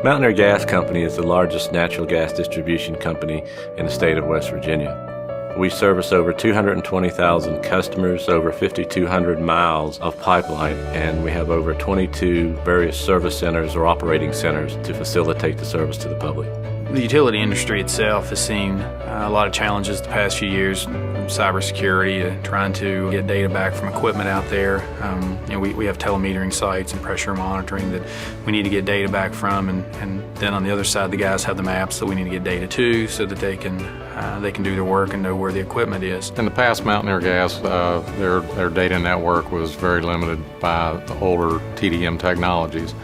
Mountaineer Gas Company is the largest natural gas distribution company in the state of West Virginia. We service over 220,000 customers, over 5,200 miles of pipeline, and we have over 22 various service centers or operating centers to facilitate the service to the public. The utility industry itself has seen a lot of challenges the past few years, from cybersecurity to trying to get data back from equipment out there. We have telemetering sites and pressure monitoring that we need to get data back from, and then on the other side the guys have the maps that we need to get data to so that they can do their work and know where the equipment is. In the past, Mountaineer Gas, their data network was very limited by the older TDM technologies,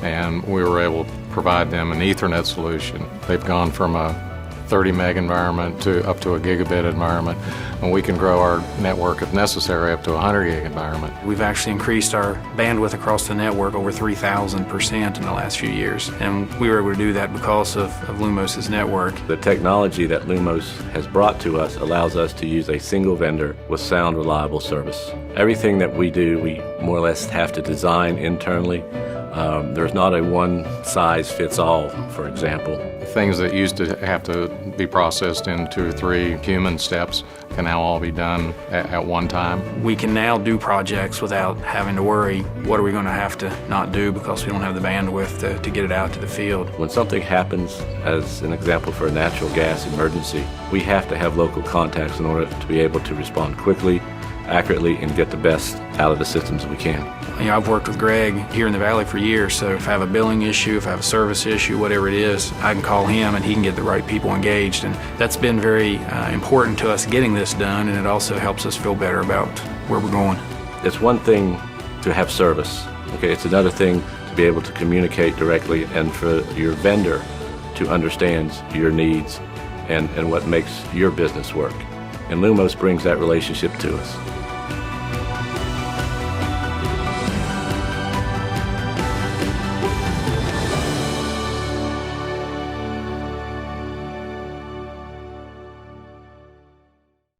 and we were able to provide them an Ethernet solution. They've gone from a 30 meg environment to up to a gigabit environment, and we can grow our network if necessary up to a 100 gig environment. We've actually increased our bandwidth across the network over 3,000% in the last few years, and we were able to do that because of Lumos' network. The technology that Lumos has brought to us allows us to use a single vendor with sound, reliable service. Everything that we do, we more or less have to design internally. There's not a one-size-fits-all, for example. Things that used to have to be processed in 2 or 3 human steps can now all be done at one time. We can now do projects without having to worry, what are we going to have to not do because we don't have the bandwidth to get it out to the field. When something happens, as an example for a natural gas emergency, we have to have local contacts in order to be able to respond quickly, accurately, and get the best out of the systems we can. I've worked with Greg here in the Valley for years, so if I have a billing issue, if I have a service issue, whatever it is, I can call him and he can get the right people engaged. And that's been very important to us getting this done, and it also helps us feel better about where we're going. It's one thing to have service, okay? It's another thing to be able to communicate directly and for your vendor to understand your needs and what makes your business work. And Lumos brings that relationship to us.